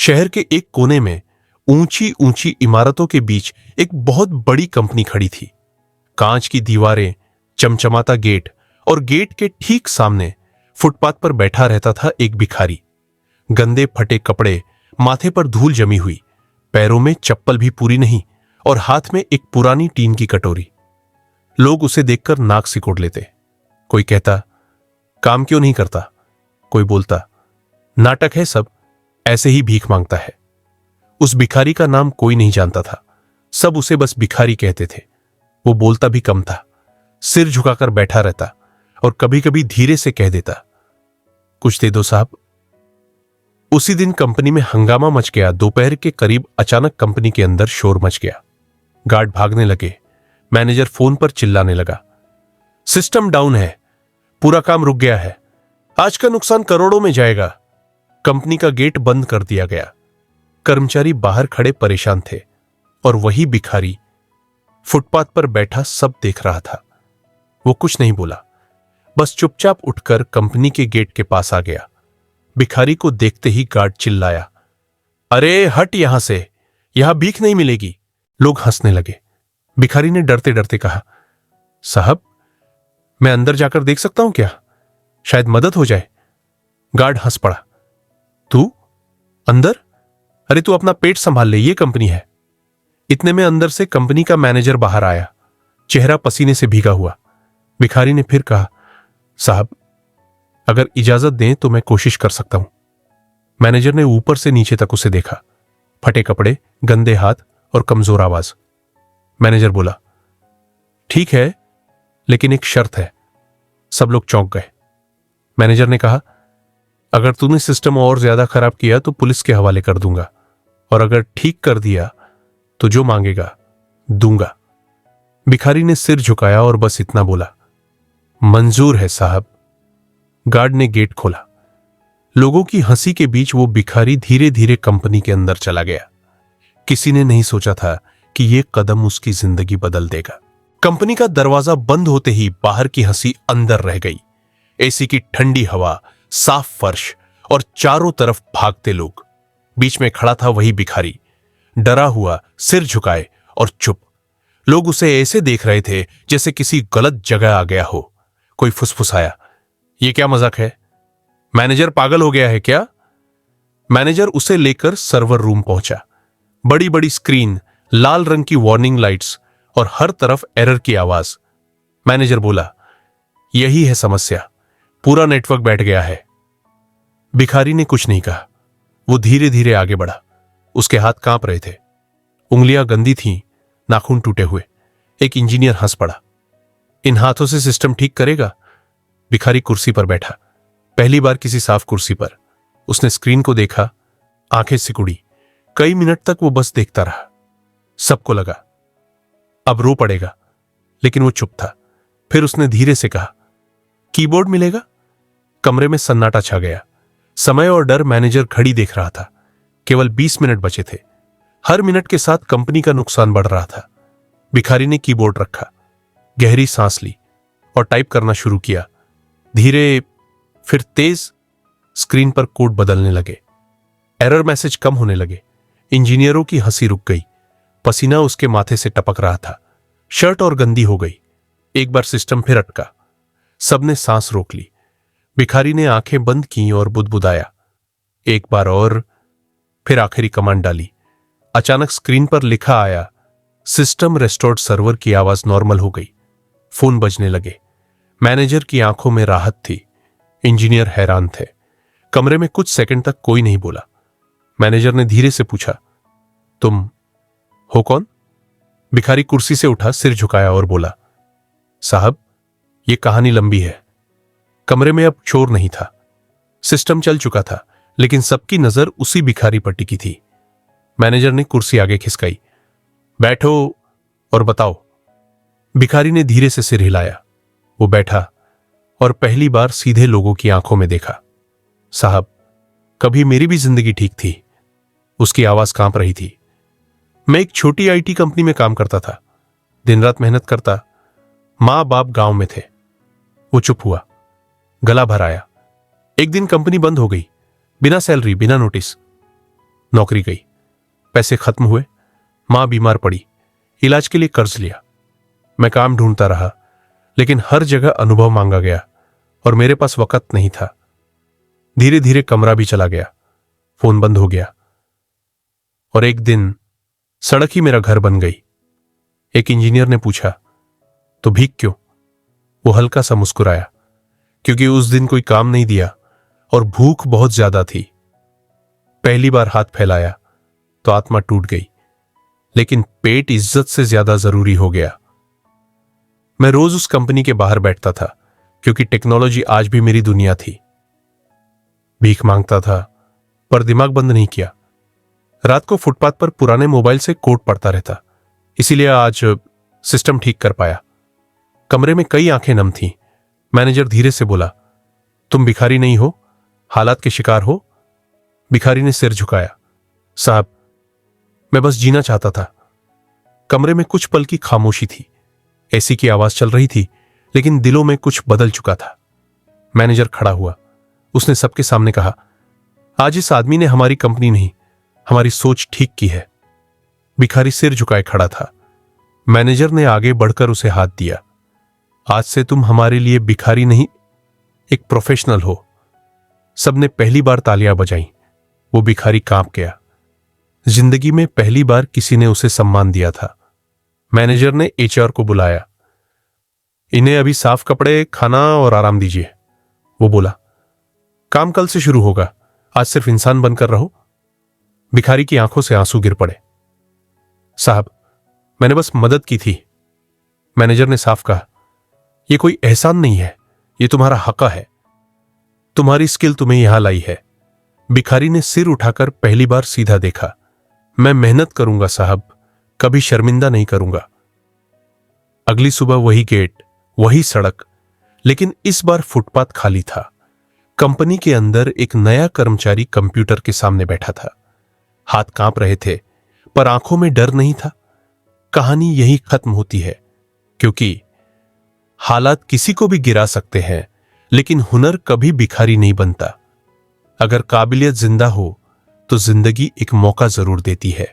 शहर के एक कोने में ऊंची ऊंची इमारतों के बीच एक बहुत बड़ी कंपनी खड़ी थी। कांच की दीवारें, चमचमाता गेट और गेट के ठीक सामने फुटपाथ पर बैठा रहता था एक भिखारी। गंदे फटे कपड़े, माथे पर धूल जमी हुई, पैरों में चप्पल भी पूरी नहीं और हाथ में एक पुरानी टीन की कटोरी। लोग उसे देखकर नाक सिकोड़ लेते। कोई कहता, काम क्यों नहीं करता? कोई बोलता, नाटक है सब, ऐसे ही भीख मांगता है। उस भिखारी का नाम कोई नहीं जानता था, सब उसे बस भिखारी कहते थे। वो बोलता भी कम था, सिर झुकाकर बैठा रहता और कभी कभी धीरे से कह देता, कुछ दे दो साहब। उसी दिन कंपनी में हंगामा मच गया। दोपहर के करीब अचानक कंपनी के अंदर शोर मच गया। गार्ड भागने लगे। मैनेजर फोन पर चिल्लाने लगा, सिस्टम डाउन है, पूरा काम रुक गया है, आज का नुकसान करोड़ों में जाएगा। कंपनी का गेट बंद कर दिया गया। कर्मचारी बाहर खड़े परेशान थे और वही भिखारी फुटपाथ पर बैठा सब देख रहा था। वो कुछ नहीं बोला, बस चुपचाप उठकर कंपनी के गेट के पास आ गया। भिखारी को देखते ही गार्ड चिल्लाया, अरे हट यहां से, यहां भीख नहीं मिलेगी। लोग हंसने लगे। भिखारी ने डरते डरते कहा, साहब मैं अंदर जाकर देख सकता हूं क्या? शायद मदद हो जाए। गार्ड हंस पड़ा, तू अंदर? अरे तू अपना पेट संभाल ले, ये कंपनी है। इतने में अंदर से कंपनी का मैनेजर बाहर आया, चेहरा पसीने से भीगा हुआ। भिखारी ने फिर कहा, साहब अगर इजाजत दें तो मैं कोशिश कर सकता हूं। मैनेजर ने ऊपर से नीचे तक उसे देखा, फटे कपड़े, गंदे हाथ और कमजोर आवाज। मैनेजर बोला, ठीक है, लेकिन एक शर्त है। सब लोग चौंक गए। मैनेजर ने कहा, अगर तूने सिस्टम और ज्यादा खराब किया तो पुलिस के हवाले कर दूंगा, और अगर ठीक कर दिया तो जो मांगेगा दूंगा। भिखारी ने सिर झुकाया और बस इतना बोला, मंजूर है साहब। गार्ड ने गेट खोला। लोगों की हंसी के बीच वो भिखारी धीरे धीरे कंपनी के अंदर चला गया। किसी ने नहीं सोचा था कि यह कदम उसकी जिंदगी बदल देगा। कंपनी का दरवाजा बंद होते ही बाहर की हंसी अंदर रह गई। एसी की ठंडी हवा, साफ फर्श और चारों तरफ भागते लोग। बीच में खड़ा था वही भिखारी, डरा हुआ, सिर झुकाए और चुप। लोग उसे ऐसे देख रहे थे जैसे किसी गलत जगह आ गया हो। कोई फुसफुसाया, ये क्या मजाक है? मैनेजर पागल हो गया है क्या? मैनेजर उसे लेकर सर्वर रूम पहुंचा। बड़ी बड़ी स्क्रीन, लाल रंग की वार्निंग लाइट्स और हर तरफ एरर की आवाज। मैनेजर बोला, यही है समस्या, पूरा नेटवर्क बैठ गया है। भिखारी ने कुछ नहीं कहा। वो धीरे धीरे आगे बढ़ा। उसके हाथ कांप रहे थे, उंगलियां गंदी थीं, नाखून टूटे हुए। एक इंजीनियर हंस पड़ा, इन हाथों से सिस्टम ठीक करेगा? भिखारी कुर्सी पर बैठा, पहली बार किसी साफ कुर्सी पर। उसने स्क्रीन को देखा, आंखें सिकुड़ी। कई मिनट तक वो बस देखता रहा। सबको लगा अब रो पड़ेगा, लेकिन वो चुप था। फिर उसने धीरे से कहा, कीबोर्ड मिलेगा? कमरे में सन्नाटा छा गया। समय और डर। मैनेजर घड़ी देख रहा था। केवल 20 मिनट बचे थे। हर मिनट के साथ कंपनी का नुकसान बढ़ रहा था। भिखारी ने कीबोर्ड रखा, गहरी सांस ली और टाइप करना शुरू किया। धीरे, फिर तेज। स्क्रीन पर कोड बदलने लगे। एरर मैसेज कम होने लगे। इंजीनियरों की हंसी रुक गई। पसीना उसके माथे से टपक रहा था। शर्ट और गंदी हो गई। एक बार सिस्टम फिर अटका। सबने सांस रोक ली। भिखारी ने आंखें बंद की और बुदबुदाया, एक बार और। फिर आखिरी कमांड डाली। अचानक स्क्रीन पर लिखा आया, सिस्टम रेस्टोर्ड। सर्वर की आवाज नॉर्मल हो गई। फोन बजने लगे। मैनेजर की आंखों में राहत थी। इंजीनियर हैरान थे। कमरे में कुछ सेकंड तक कोई नहीं बोला। मैनेजर ने धीरे से पूछा, तुम हो कौन? भिखारी कुर्सी से उठा, सिर झुकाया और बोला, साहब यह कहानी लंबी है। कमरे में अब शोर नहीं था। सिस्टम चल चुका था, लेकिन सबकी नजर उसी भिखारी पर टिकी थी। मैनेजर ने कुर्सी आगे खिसकाई, बैठो और बताओ। भिखारी ने धीरे से सिर हिलाया। वो बैठा और पहली बार सीधे लोगों की आंखों में देखा। साहब, कभी मेरी भी जिंदगी ठीक थी। उसकी आवाज कांप रही थी। मैं एक छोटी आईटी कंपनी में काम करता था, दिन रात मेहनत करता। मां बाप गांव में थे। वो चुप हुआ, गला भर आया। एक दिन कंपनी बंद हो गई, बिना सैलरी, बिना नोटिस। नौकरी गई, पैसे खत्म हुए, मां बीमार पड़ी, इलाज के लिए कर्ज लिया। मैं काम ढूंढता रहा, लेकिन हर जगह अनुभव मांगा गया और मेरे पास वक्त नहीं था। धीरे धीरे कमरा भी चला गया, फोन बंद हो गया और एक दिन सड़क ही मेरा घर बन गई। एक इंजीनियर ने पूछा, तो भीख क्यों? वो हल्का सा मुस्कुराया, क्योंकि उस दिन कोई काम नहीं दिया और भूख बहुत ज्यादा थी। पहली बार हाथ फैलाया तो आत्मा टूट गई, लेकिन पेट इज्जत से ज्यादा जरूरी हो गया। मैं रोज उस कंपनी के बाहर बैठता था, क्योंकि टेक्नोलॉजी आज भी मेरी दुनिया थी। भीख मांगता था, पर दिमाग बंद नहीं किया। रात को फुटपाथ पर पुराने मोबाइल से कोड पढ़ता रहता, इसीलिए आज सिस्टम ठीक कर पाया। कमरे में कई आंखें नम थीं। मैनेजर धीरे से बोला, तुम भिखारी नहीं हो, हालात के शिकार हो। भिखारी ने सिर झुकाया, साहब मैं बस जीना चाहता था। कमरे में कुछ पल की खामोशी थी। एसी की आवाज चल रही थी, लेकिन दिलों में कुछ बदल चुका था। मैनेजर खड़ा हुआ, उसने सबके सामने कहा, आज इस आदमी ने हमारी कंपनी नहीं, हमारी सोच ठीक की है। भिखारी सिर झुकाए खड़ा था। मैनेजर ने आगे बढ़कर उसे हाथ दिया, आज से तुम हमारे लिए भिखारी नहीं, एक प्रोफेशनल हो। सबने पहली बार तालियां बजाई। वो भिखारी कांप गया। जिंदगी में पहली बार किसी ने उसे सम्मान दिया था। मैनेजर ने एचआर को बुलाया, इन्हें अभी साफ कपड़े, खाना और आराम दीजिए। वो बोला, काम कल से शुरू होगा, आज सिर्फ इंसान बनकर रहो। भिखारी की आंखों से आंसू गिर पड़े। साहब मैंने बस मदद की थी। मैनेजर ने साफ कहा, यह कोई एहसान नहीं है, यह तुम्हारा हक है। तुम्हारी स्किल तुम्हें यहां लाई है। भिखारी ने सिर उठाकर पहली बार सीधा देखा। मैं मेहनत करूंगा साहब, कभी शर्मिंदा नहीं करूंगा। अगली सुबह वही गेट, वही सड़क, लेकिन इस बार फुटपाथ खाली था। कंपनी के अंदर एक नया कर्मचारी कंप्यूटर के सामने बैठा था। हाथ कांप रहे थे, पर आंखों में डर नहीं था। कहानी यही खत्म होती है, क्योंकि हालात किसी को भी गिरा सकते हैं, लेकिन हुनर कभी भिखारी नहीं बनता। अगर काबिलियत जिंदा हो तो जिंदगी एक मौका जरूर देती है।